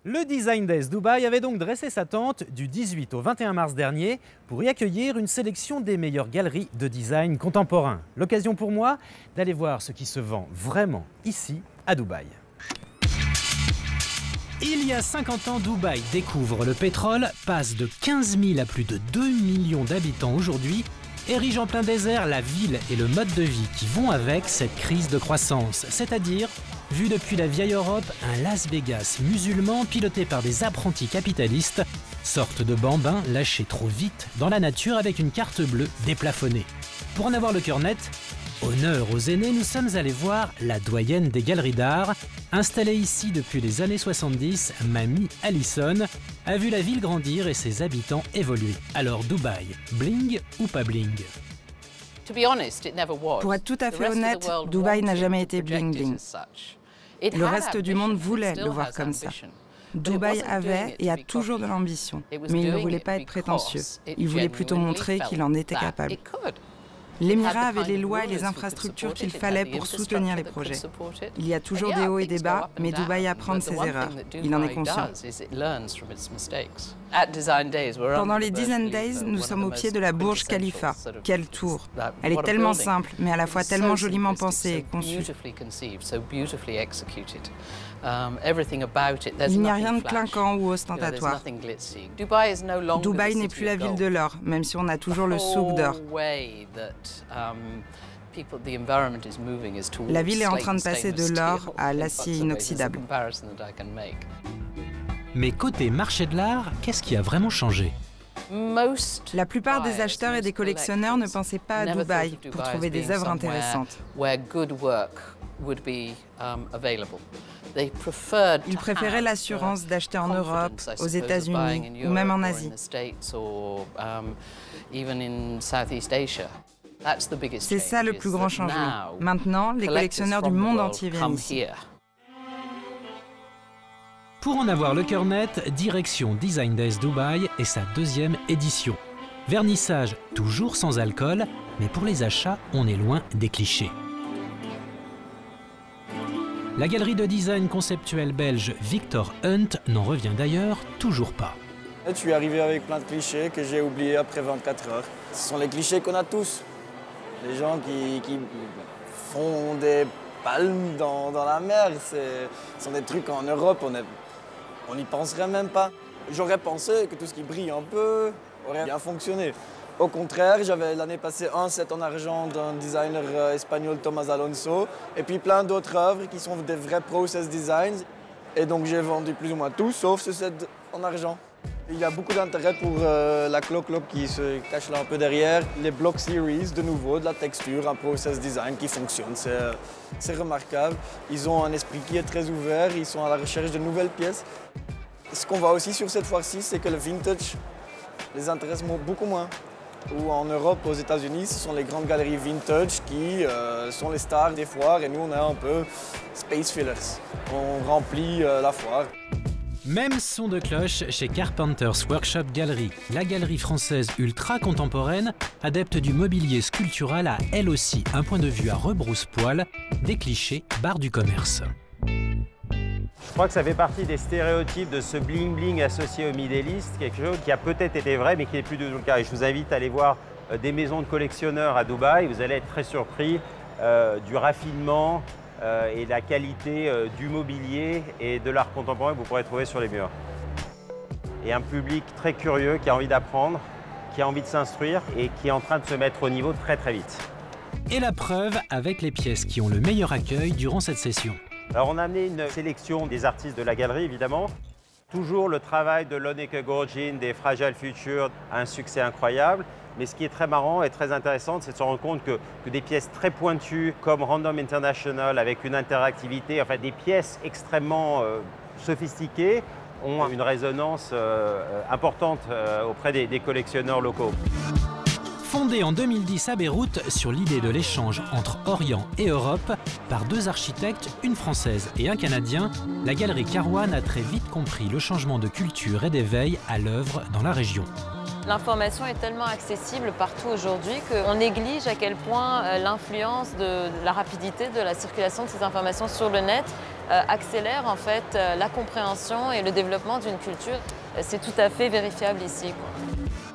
Le Design Days Dubaï avait donc dressé sa tente du 18 au 21 mars dernier pour y accueillir une sélection des meilleures galeries de design contemporain. L'occasion pour moi d'aller voir ce qui se vend vraiment ici à Dubaï. Il y a 50 ans, Dubaï découvre le pétrole, passe de 15 000 à plus de 2 millions d'habitants aujourd'hui, érige en plein désert la ville et le mode de vie qui vont avec cette crise de croissance, c'est-à-dire, vu depuis la vieille Europe, un Las Vegas musulman piloté par des apprentis capitalistes, sorte de bambins lâchés trop vite dans la nature avec une carte bleue déplafonnée. Pour en avoir le cœur net, honneur aux aînés, nous sommes allés voir la doyenne des galeries d'art. Installée ici depuis les années 70, Mamie Allison a vu la ville grandir et ses habitants évoluer. Alors Dubaï, bling ou pas bling? Pour être tout à fait honnête, Dubaï n'a jamais été bling-bling. Le reste du monde voulait le voir comme ça. Dubaï avait et a toujours de l'ambition, mais il ne voulait pas être prétentieux. Il voulait plutôt montrer qu'il en était capable. L'Émirat avait les lois et les infrastructures qu'il fallait pour soutenir les projets. Il y a toujours des hauts et des bas, mais Dubaï apprend de ses erreurs. Il en est conscient. Pendant les Design Days, nous sommes au pied de la Burj Khalifa. Quelle tour! Elle est tellement simple, mais à la fois tellement joliment pensée et conçue. Il n'y a rien de clinquant ou ostentatoire. Dubaï n'est plus la ville de l'or, même si on a toujours le souk d'or. La ville est en train de passer de l'or à l'acier inoxydable. Mais côté marché de l'art, qu'est-ce qui a vraiment changé? La plupart des acheteurs et des collectionneurs ne pensaient pas à Dubaï pour trouver des œuvres intéressantes. Ils préféraient l'assurance d'acheter en Europe, aux États-Unis ou même en Asie. C'est ça le plus grand changement. Maintenant, les collectionneurs du monde entier viennent ici. Pour en avoir le cœur net, direction Design Days Dubaï et sa deuxième édition. Vernissage toujours sans alcool, mais pour les achats, on est loin des clichés. La galerie de design conceptuel belge Victor Hunt n'en revient d'ailleurs toujours pas. Je suis arrivé avec plein de clichés que j'ai oubliés après 24 heures. Ce sont les clichés qu'on a tous. Les gens qui font des palmes dans la mer, ce sont des trucs en Europe, on n'y penserait même pas. J'aurais pensé que tout ce qui brille un peu aurait bien fonctionné. Au contraire, j'avais l'année passée un set en argent d'un designer espagnol, Tomás Alonso, et puis plein d'autres œuvres qui sont des vrais process designs. Et donc j'ai vendu plus ou moins tout, sauf ce set en argent. Il y a beaucoup d'intérêt pour la Clo-Clo qui se cache là un peu derrière. Les Block Series, de nouveau, de la texture, un process design qui fonctionne. C'est remarquable. Ils ont un esprit qui est très ouvert, ils sont à la recherche de nouvelles pièces. Ce qu'on voit aussi sur cette foire-ci, c'est que le vintage les intéresse beaucoup moins. Ou en Europe, aux États-Unis, ce sont les grandes galeries vintage qui sont les stars des foires et nous, on est un peu space fillers. On remplit la foire. Même son de cloche chez Carpenter's Workshop Gallery, la galerie française ultra contemporaine, adepte du mobilier sculptural, a elle aussi un point de vue à rebrousse-poil, des clichés barres du commerce. Je crois que ça fait partie des stéréotypes de ce bling-bling associé au midéliste, quelque chose qui a peut-être été vrai mais qui n'est plus du tout le cas. Et je vous invite à aller voir des maisons de collectionneurs à Dubaï, vous allez être très surpris du raffinement et la qualité du mobilier et de l'art contemporain que vous pourrez trouver sur les murs. Et un public très curieux qui a envie d'apprendre, qui a envie de s'instruire et qui est en train de se mettre au niveau très très vite. Et la preuve avec les pièces qui ont le meilleur accueil durant cette session. Alors on a amené une sélection des artistes de la galerie évidemment. Toujours le travail de Lonneke Gorgin, des Fragile Future, a un succès incroyable. Mais ce qui est très marrant et très intéressant, c'est de se rendre compte que des pièces très pointues comme Random International avec une interactivité, enfin des pièces extrêmement sophistiquées ont une résonance importante auprès des collectionneurs locaux. Fondée en 2010 à Beyrouth sur l'idée de l'échange entre Orient et Europe par deux architectes, une française et un canadien, la galerie Carwan a très vite compris le changement de culture et d'éveil à l'œuvre dans la région. L'information est tellement accessible partout aujourd'hui qu'on néglige à quel point l'influence de la rapidité de la circulation de ces informations sur le net accélère en fait la compréhension et le développement d'une culture. C'est tout à fait vérifiable ici, quoi.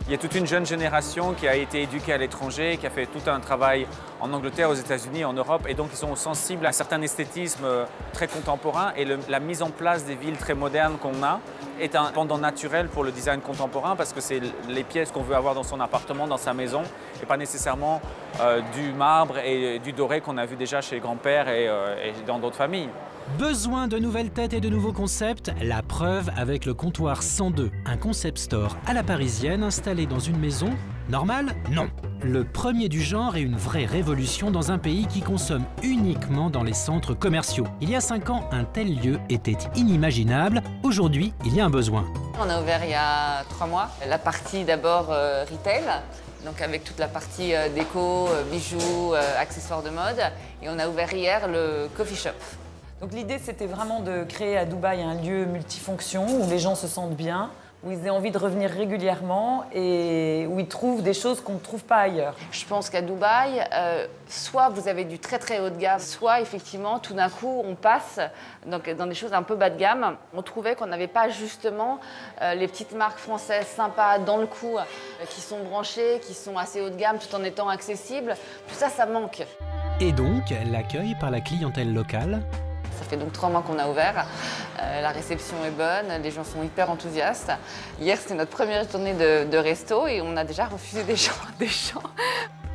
Il y a toute une jeune génération qui a été éduquée à l'étranger, qui a fait tout un travail en Angleterre, aux États-Unis, en Europe, et donc ils sont sensibles à un certain esthétisme très contemporain. Et la mise en place des villes très modernes qu'on a est un pendant naturel pour le design contemporain, parce que c'est les pièces qu'on veut avoir dans son appartement, dans sa maison, et pas nécessairement du marbre et du doré qu'on a vu déjà chez les grands-pères et dans d'autres familles. Besoin de nouvelles têtes et de nouveaux concepts? La preuve avec le comptoir 102, un concept store à la parisienne installé dans une maison normale? Non. Le premier du genre et une vraie révolution dans un pays qui consomme uniquement dans les centres commerciaux. Il y a 5 ans, un tel lieu était inimaginable. Aujourd'hui, il y a un besoin. On a ouvert il y a 3 mois. La partie d'abord retail, donc avec toute la partie déco, bijoux, accessoires de mode. Et on a ouvert hier le coffee shop. Donc l'idée, c'était vraiment de créer à Dubaï un lieu multifonction où les gens se sentent bien, où ils aient envie de revenir régulièrement et où ils trouvent des choses qu'on ne trouve pas ailleurs. Je pense qu'à Dubaï, soit vous avez du très très haut de gamme, soit effectivement, tout d'un coup, on passe donc, dans des choses un peu bas de gamme. On trouvait qu'on n'avait pas justement les petites marques françaises sympas dans le coup, qui sont branchées, qui sont assez haut de gamme tout en étant accessibles. Tout ça, ça manque. Et donc, l'accueil par la clientèle locale? Ça fait donc 3 mois qu'on a ouvert. La réception est bonne, les gens sont hyper enthousiastes. Hier, c'était notre première journée de resto et on a déjà refusé des gens.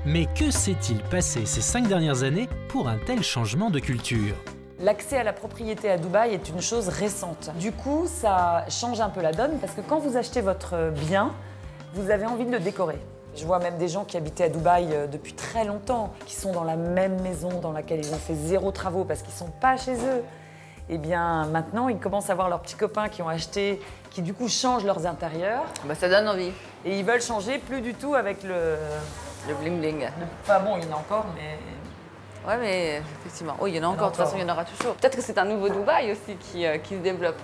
Mais que s'est-il passé ces 5 dernières années pour un tel changement de culture? L'accès à la propriété à Dubaï est une chose récente. Du coup, ça change un peu la donne parce que quand vous achetez votre bien, vous avez envie de le décorer. Je vois même des gens qui habitaient à Dubaï depuis très longtemps, qui sont dans la même maison dans laquelle ils ont fait 0 travaux parce qu'ils ne sont pas chez eux. Et bien maintenant, ils commencent à voir leurs petits copains qui ont acheté, qui du coup changent leurs intérieurs. Bah, ça donne envie. Et ils veulent changer plus du tout avec le bling bling. Enfin bon, il y en a encore, mais... Ouais, mais effectivement. Oh, il y en a encore, de toute façon, il y en aura toujours. Peut-être que c'est un nouveau Dubaï aussi qui se développe.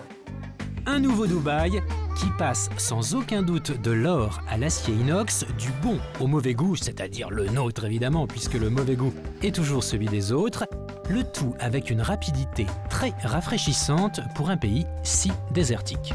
Un nouveau Dubaï qui passe sans aucun doute de l'or à l'acier inox, du bon au mauvais goût, c'est-à-dire le nôtre évidemment, puisque le mauvais goût est toujours celui des autres, le tout avec une rapidité très rafraîchissante pour un pays si désertique.